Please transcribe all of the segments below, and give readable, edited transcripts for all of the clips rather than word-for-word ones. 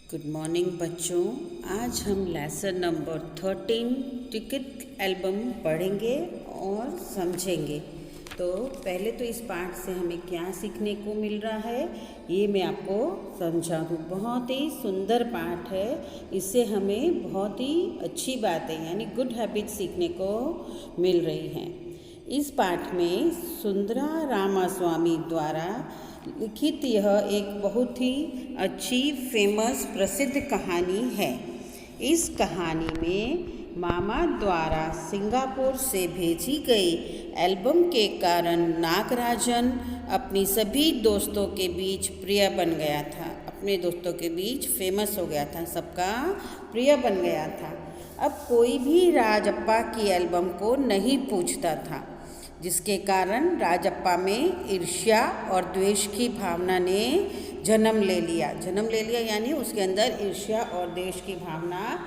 Good morning बच्चों। आज हम लेसन नंबर 13 टिकट एल्बम पढ़ेंगे और समझेंगे। तो पहले तो इस पाठ से हमें क्या सीखने को मिल रहा है ये मैं आपको समझा दूँ। बहुत ही सुंदर पाठ है, इससे हमें बहुत ही अच्छी बातें यानी गुड हैबिट सीखने को मिल रही हैं। इस पाठ में सुंदरा रामास्वामी द्वारा लिखित यह एक बहुत ही अच्छी फेमस प्रसिद्ध कहानी है। इस कहानी में मामा द्वारा सिंगापुर से भेजी गई एल्बम के कारण नागराजन अपनी सभी दोस्तों के बीच प्रिय बन गया था। अपने दोस्तों के बीच फेमस हो गया था, सबका प्रिय बन गया था। अब कोई भी राजप्पा की एल्बम को नहीं पूछता था, जिसके कारण राजप्पा में ईर्ष्या और द्वेष की भावना ने जन्म ले लिया यानी उसके अंदर ईर्ष्या और द्वेष की भावना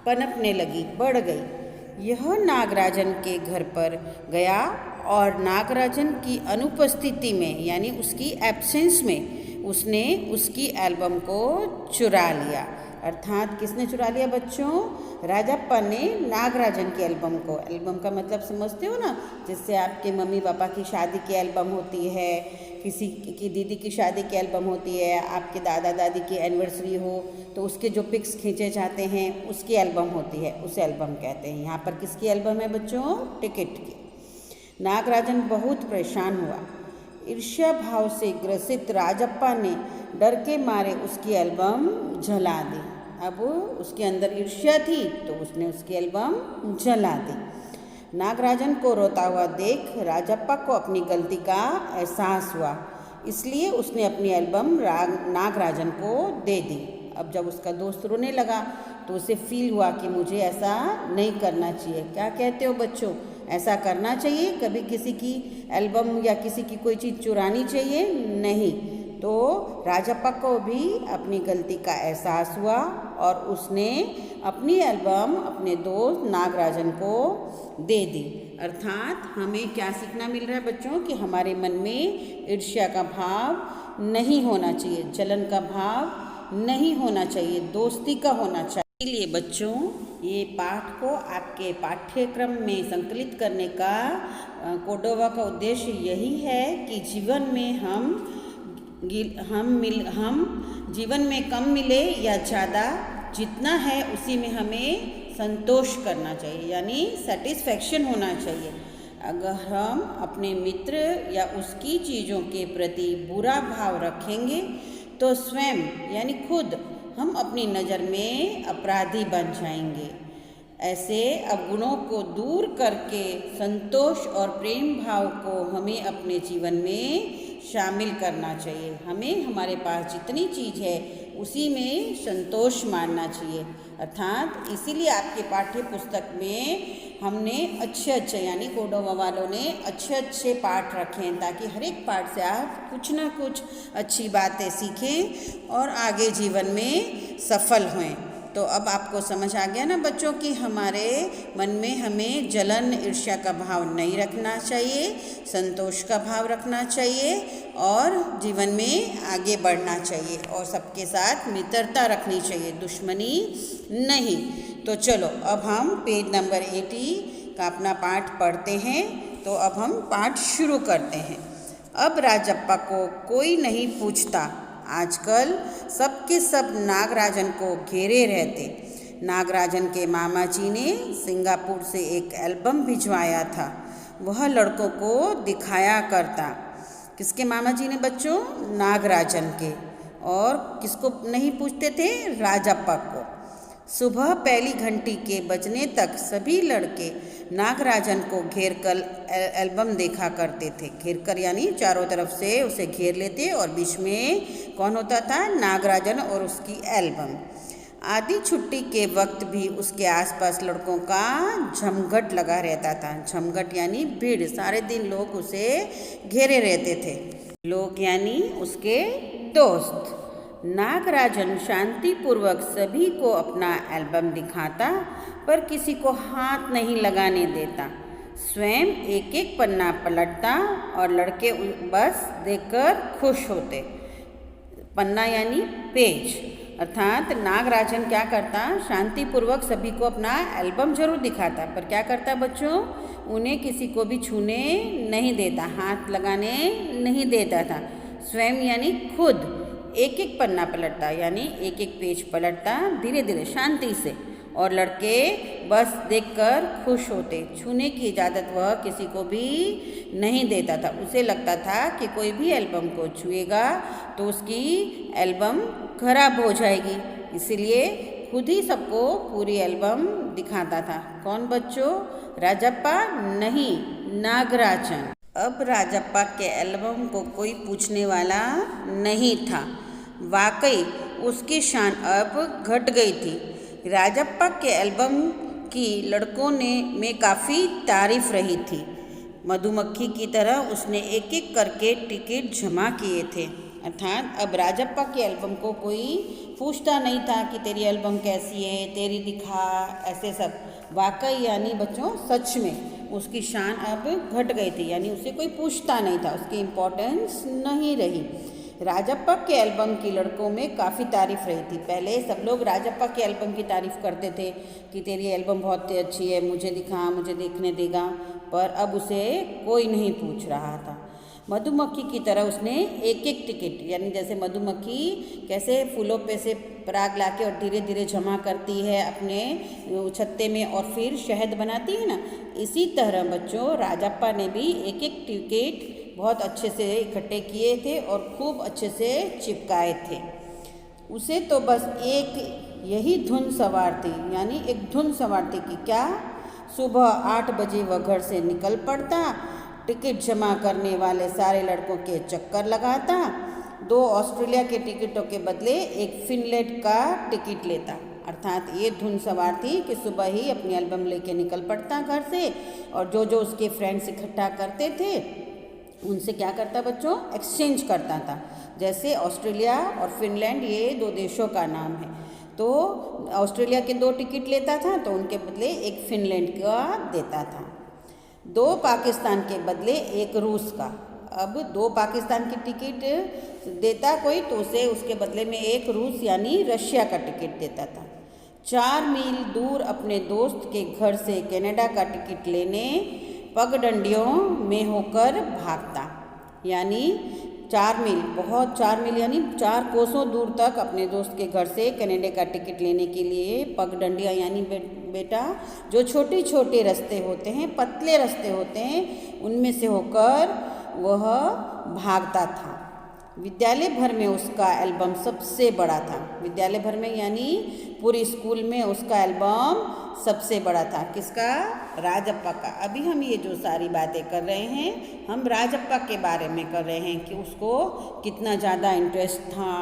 पनपने लगी, बढ़ गई। यह नागराजन के घर पर गया और नागराजन की अनुपस्थिति में यानी उसकी एब्सेंस में उसने उसकी एल्बम को चुरा लिया। अर्थात किसने चुरा लिया बच्चों? राजप्पा ने नागराजन की एल्बम को। एल्बम का मतलब समझते हो ना, जिससे आपके मम्मी पापा की शादी की एल्बम होती है, किसी की दीदी की शादी की एल्बम होती है, आपके दादा दादी की एनिवर्सरी हो तो उसके जो पिक्स खींचे जाते हैं उसकी एल्बम होती है, उसे एल्बम कहते हैं। यहाँ पर किसकी एल्बम है बच्चों? टिकट की। नागराजन बहुत परेशान हुआ। ईर्ष्या भाव से ग्रसित राजप्पा ने डर के मारे उसकी एल्बम जला दी। अब उसके अंदर ईर्ष्या थी तो उसने उसकी एल्बम जला दी। नागराजन को रोता हुआ देख राजप्पा को अपनी गलती का एहसास हुआ, इसलिए उसने अपनी एल्बम नागराजन को दे दी। अब जब उसका दोस्त रोने लगा तो उसे फील हुआ कि मुझे ऐसा नहीं करना चाहिए। क्या कहते हो बच्चों? ऐसा करना चाहिए? कभी किसी की एल्बम या किसी की कोई चीज़ चुरानी चाहिए नहीं। तो राजप्पा को भी अपनी गलती का एहसास हुआ और उसने अपनी एल्बम अपने दोस्त नागराजन को दे दी। अर्थात हमें क्या सीखना मिल रहा है बच्चों कि हमारे मन में ईर्ष्या का भाव नहीं होना चाहिए, जलन का भाव नहीं होना चाहिए, दोस्ती का होना चाहिए। इसलिए बच्चों ये पाठ को आपके पाठ्यक्रम में संकलित करने का कोर्डोवा का उद्देश्य यही है कि जीवन में हम जीवन में कम मिले या ज़्यादा, जितना है उसी में हमें संतोष करना चाहिए यानी सेटिस्फैक्शन होना चाहिए। अगर हम अपने मित्र या उसकी चीज़ों के प्रति बुरा भाव रखेंगे तो स्वयं यानी खुद हम अपनी नज़र में अपराधी बन जाएंगे। ऐसे अवगुणों को दूर करके संतोष और प्रेम भाव को हमें अपने जीवन में शामिल करना चाहिए। हमें हमारे पास जितनी चीज़ है उसी में संतोष मानना चाहिए। अर्थात इसीलिए आपके पाठ्य पुस्तक में हमने अच्छे यानी कोर्डोवा वालों ने अच्छे पाठ रखे हैं, ताकि हर एक पाठ से आप कुछ ना कुछ अच्छी बातें सीखें और आगे जीवन में सफल हों। तो अब आपको समझ आ गया ना बच्चों कि हमारे मन में हमें जलन ईर्ष्या का भाव नहीं रखना चाहिए, संतोष का भाव रखना चाहिए और जीवन में आगे बढ़ना चाहिए और सबके साथ मित्रता रखनी चाहिए, दुश्मनी नहीं। तो चलो अब हम पेज नंबर 80 का अपना पाठ पढ़ते हैं। तो अब हम पाठ शुरू करते हैं। अब राजप्पा को कोई नहीं पूछता। आजकल सबके सब नागराजन को घेरे रहते। नागराजन के मामा जी ने सिंगापुर से एक एल्बम भिजवाया था, वह लड़कों को दिखाया करता। किसके मामा जी ने बच्चों? नागराजन के। और किसको नहीं पूछते थे? राजप्पा को। सुबह पहली घंटी के बजने तक सभी लड़के नागराजन को घेर कर एल्बम देखा करते थे। घेर कर यानी चारों तरफ से उसे घेर लेते और बीच में कौन होता था? नागराजन और उसकी एल्बम। आधी छुट्टी के वक्त भी उसके आसपास लड़कों का झमघट लगा रहता था। झमघट यानी भीड़, सारे दिन लोग उसे घेरे रहते थे। लोग यानी उसके दोस्त। नागराजन शांतिपूर्वक सभी को अपना एल्बम दिखाता पर किसी को हाथ नहीं लगाने देता। स्वयं एक एक पन्ना पलटता और लड़के बस देखकर खुश होते। पन्ना यानी पेज। अर्थात नागराजन क्या करता, शांतिपूर्वक सभी को अपना एल्बम जरूर दिखाता, पर क्या करता बच्चों, उन्हें किसी को भी छूने नहीं देता, हाथ लगाने नहीं देता था। स्वयं यानी खुद एक एक पन्ना पलटता, यानी एक एक पेज पलटता धीरे धीरे शांति से, और लड़के बस देखकर खुश होते। छूने की इजाज़त वह किसी को भी नहीं देता था। उसे लगता था कि कोई भी एल्बम को छुएगा तो उसकी एल्बम खराब हो जाएगी, इसलिए खुद ही सबको पूरी एल्बम दिखाता था। कौन बच्चों? राजप्पा नहीं, नागराजन। अब राजप्पा के एल्बम को कोई पूछने वाला नहीं था। वाकई उसकी शान अब घट गई थी। राजप्पा के एल्बम की लड़कों में काफ़ी तारीफ रही थी। मधुमक्खी की तरह उसने एक एक करके टिकट जमा किए थे। अर्थात अब राजप्पा के एल्बम को कोई पूछता नहीं था कि तेरी एल्बम कैसी है, तेरी दिखा, ऐसे सब। वाकई यानी बच्चों सच में उसकी शान अब घट गई थी, यानी उसे कोई पूछता नहीं था, उसकी इम्पोर्टेंस नहीं रही। राजप्पा के एल्बम की लड़कों में काफ़ी तारीफ रही थी। पहले सब लोग राजप्पा के एल्बम की तारीफ करते थे कि तेरी एल्बम बहुत अच्छी है, मुझे दिखा, मुझे देखने देगा, पर अब उसे कोई नहीं पूछ रहा था। मधुमक्खी की तरह उसने एक एक टिकट, यानी जैसे मधुमक्खी कैसे फूलों पे से पराग लाके और धीरे धीरे जमा करती है अपने छत्ते में और फिर शहद बनाती है ना, इसी तरह बच्चों राजप्पा ने भी एक एक टिकट बहुत अच्छे से इकट्ठे किए थे और खूब अच्छे से चिपकाए थे। उसे तो बस एक यही धुन सवार थी, यानी एक धुन सवार थी कि क्या सुबह 8 बजे वह घर से निकल पड़ता, टिकट जमा करने वाले सारे लड़कों के चक्कर लगाता, 2 ऑस्ट्रेलिया के टिकटों के बदले एक फिनलैंड का टिकट लेता। अर्थात ये धुन सवार थी कि सुबह ही अपनी एल्बम लेके निकल पड़ता घर से, और जो जो उसके फ्रेंड्स इकट्ठा करते थे उनसे क्या करता बच्चों, एक्सचेंज करता था। जैसे ऑस्ट्रेलिया और फिनलैंड ये 2 देशों का नाम है, तो ऑस्ट्रेलिया के 2 टिकट लेता था तो उनके बदले एक फिनलैंड का देता था। 2 पाकिस्तान के बदले एक रूस का। अब 2 पाकिस्तान की टिकट देता कोई तो उसे उसके बदले में एक रूस यानी रशिया का टिकट देता था। 4 मील दूर अपने दोस्त के घर से कनाडा का टिकट लेने पगडंडियों में होकर भागता, यानी 4 मील, बहुत 4 मील यानी 4 कोसों दूर तक अपने दोस्त के घर से कनाडा का टिकट लेने के लिए पगडंडियाँ यानी बेटा जो छोटे छोटे रास्ते होते हैं, पतले रास्ते होते हैं, उनमें से होकर वह भागता था। विद्यालय भर में उसका एल्बम सबसे बड़ा था। विद्यालय भर में यानी पूरी स्कूल में उसका एल्बम सबसे बड़ा था। किसका? राजप्पा का। अभी हम ये जो सारी बातें कर रहे हैं हम राजप्पा के बारे में कर रहे हैं कि उसको कितना ज़्यादा इंटरेस्ट था,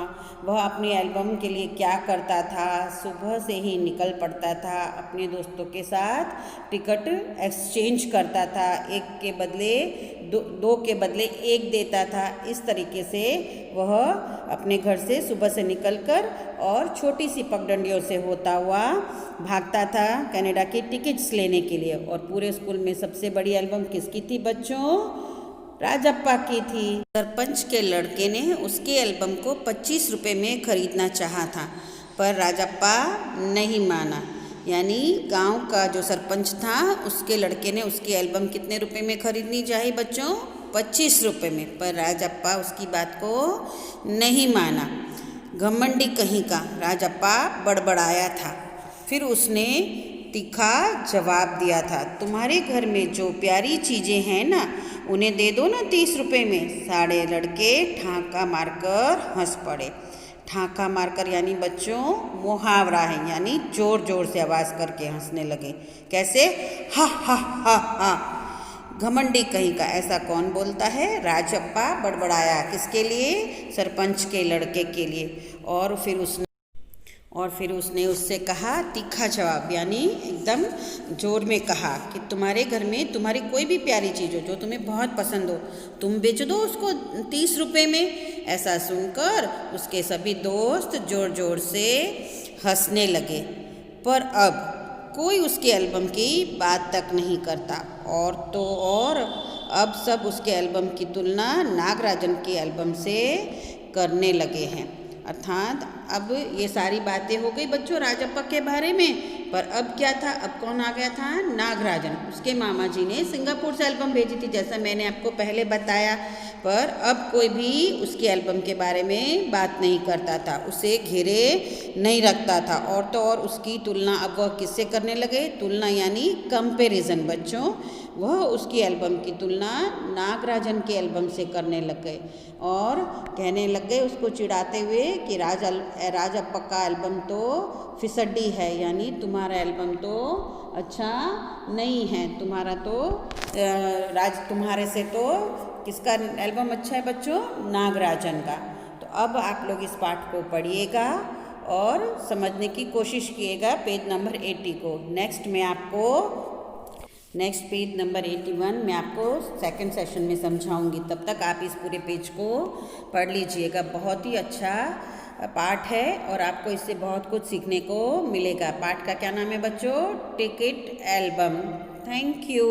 वह अपनी एल्बम के लिए क्या करता था। सुबह से ही निकल पड़ता था, अपने दोस्तों के साथ टिकट एक्सचेंज करता था, एक के बदले दो के बदले एक देता था। इस तरीके से वह अपने घर से सुबह से निकलकर और छोटी सी पगडंडियों से होता हुआ भागता था कनाडा की टिकट्स लेने के लिए। और पूरे स्कूल में सबसे बड़ी एल्बम किसकी थी बच्चों? राजप्पा की थी। सरपंच के लड़के ने उसके एल्बम को 25 रुपये में खरीदना चाहा था, पर राजप्पा नहीं माना। यानी गांव का जो सरपंच था उसके लड़के ने उसकी एल्बम कितने रुपए में खरीदनी चाहिए बच्चों? 25 रुपये में। पर राजप्पा उसकी बात को नहीं माना। घमंडी कहीं का राजप्पा बड़बड़ाया था। फिर उसने तीखा जवाब दिया था, तुम्हारे घर में जो प्यारी चीज़ें हैं ना उन्हें दे दो ना 30 रुपये में। सारे लड़के ठाका मारकर हंस पड़े। ठाका मारकर यानी बच्चों मुहावरा है, यानी जोर जोर से आवाज़ करके हंसने लगे। कैसे? हा हा हा हा। घमंडी कहीं का, ऐसा कौन बोलता है? राजप्पा बड़बड़ाया। किसके लिए? सरपंच के लड़के के लिए। और फिर उसने उससे कहा तीखा जवाब, यानी एकदम जोर में कहा कि तुम्हारे घर में तुम्हारी कोई भी प्यारी चीज़ हो जो तुम्हें बहुत पसंद हो, तुम बेच दो उसको 30 रुपये में। ऐसा सुनकर उसके सभी दोस्त जोर जोर से हंसने लगे। पर अब कोई उसके एल्बम की बात तक नहीं करता। और तो और अब सब उसके एल्बम की तुलना नागराजन की एल्बम से करने लगे हैं। अर्थात अब ये सारी बातें हो गई बच्चों राजप्पा के बारे में। पर अब क्या था, अब कौन आ गया था, नागराजन। उसके मामा जी ने सिंगापुर से एल्बम भेजी थी, जैसा मैंने आपको पहले बताया। पर अब कोई भी उसकी एल्बम के बारे में बात नहीं करता था, उसे घेरे नहीं रखता था। और तो और उसकी तुलना अब वह किससे करने लगे, तुलना यानी कंपैरिजन बच्चों। वह उसकी एल्बम की तुलना नागराजन के एल्बम से करने लग गए और कहने लग गए उसको चिढ़ाते हुए कि राजप्पा का एल्बम तो फिसड्डी है, यानी तुम्हारा एल्बम तो अच्छा नहीं है, तुम्हारा तो तुम्हारे से तो किसका एल्बम अच्छा है बच्चों, नागराजन का। तो अब आप लोग इस पाठ को पढ़िएगा और समझने की कोशिश कीजिएगा पेज नंबर 80 को। नेक्स्ट पेज नंबर 81 मैं आपको सेकंड सेशन में समझाऊंगी। तब तक आप इस पूरे पेज को पढ़ लीजिएगा। बहुत ही अच्छा पाठ है और आपको इससे बहुत कुछ सीखने को मिलेगा। पाठ का क्या नाम है बच्चों, टिकट एल्बम। Thank you.